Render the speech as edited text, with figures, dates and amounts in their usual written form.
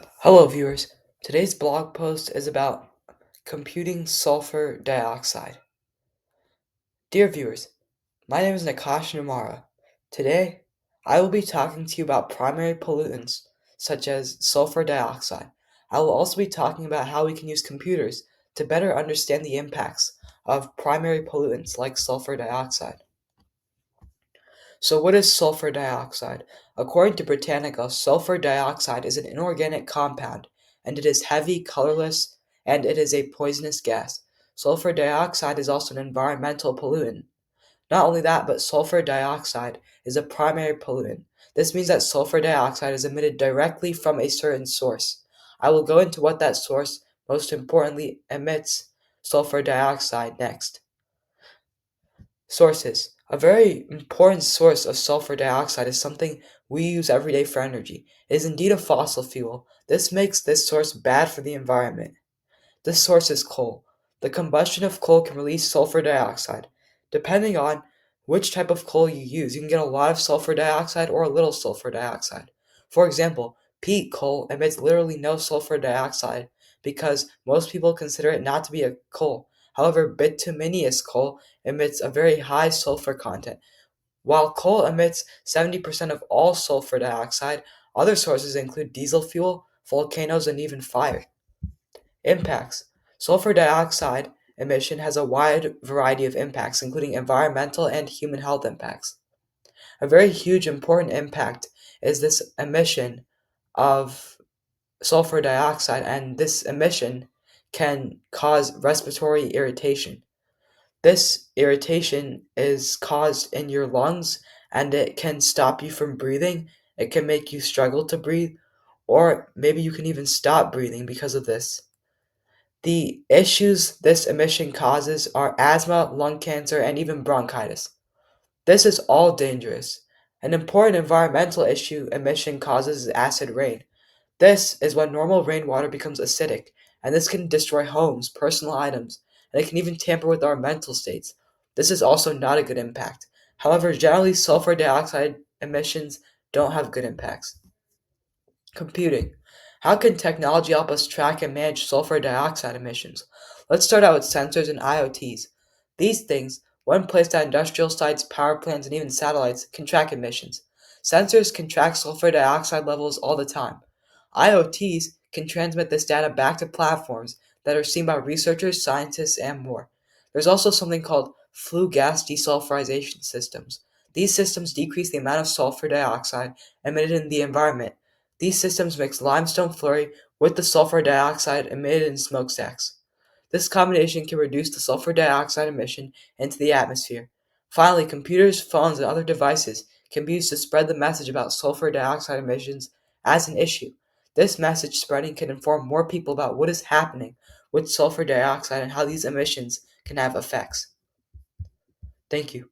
Hello, viewers. Today's blog post is about computing sulfur dioxide. Dear viewers, my name is Nakash Namara. Today, I will be talking to you about primary pollutants such as sulfur dioxide. I will also be talking about how we can use computers to better understand the impacts of primary pollutants like sulfur dioxide. So, what is sulfur dioxide? According to Britannica, sulfur dioxide is an inorganic compound, and it is heavy, colorless, and it is a poisonous gas. Sulfur dioxide is also an environmental pollutant. Not only that, but sulfur dioxide is a primary pollutant. This means that sulfur dioxide is emitted directly from a certain source. I will go into what that source most importantly emits sulfur dioxide next. Sources. A very important source of sulfur dioxide is something we use every day for energy. It is indeed a fossil fuel. This makes this source bad for the environment. This source is coal. The combustion of coal can release sulfur dioxide. Depending on which type of coal you use, you can get a lot of sulfur dioxide or a little sulfur dioxide. For example, peat coal emits literally no sulfur dioxide because most people consider it not to be a coal. However, bituminous coal emits a very high sulfur content. While coal emits 70% of all sulfur dioxide, other sources include diesel fuel, volcanoes, and even fire. Impacts. Sulfur dioxide emission has a wide variety of impacts, including environmental and human health impacts. A very huge important impact is this emission of sulfur dioxide, and this emission can cause respiratory irritation. This irritation is caused in your lungs and it can stop you from breathing. It can make you struggle to breathe, or maybe you can even stop breathing because of this. The issues this emission causes are asthma, lung cancer, and even bronchitis. This is all dangerous. An important environmental issue emission causes is acid rain. This is when normal rainwater becomes acidic, and this can destroy homes, personal items, and it can even tamper with our mental states. This is also not a good impact. However, generally, sulfur dioxide emissions don't have good impacts. Computing. How can technology help us track and manage sulfur dioxide emissions? Let's start out with sensors and IoTs. These things, when placed at industrial sites, power plants, and even satellites, can track emissions. Sensors can track sulfur dioxide levels all the time. IoTs can transmit this data back to platforms that are seen by researchers, scientists, and more. There's also something called flue gas desulfurization systems. These systems decrease the amount of sulfur dioxide emitted in the environment. These systems mix limestone slurry with the sulfur dioxide emitted in smokestacks. This combination can reduce the sulfur dioxide emission into the atmosphere. Finally, computers, phones, and other devices can be used to spread the message about sulfur dioxide emissions as an issue. This message spreading can inform more people about what is happening with sulfur dioxide and how these emissions can have effects. Thank you.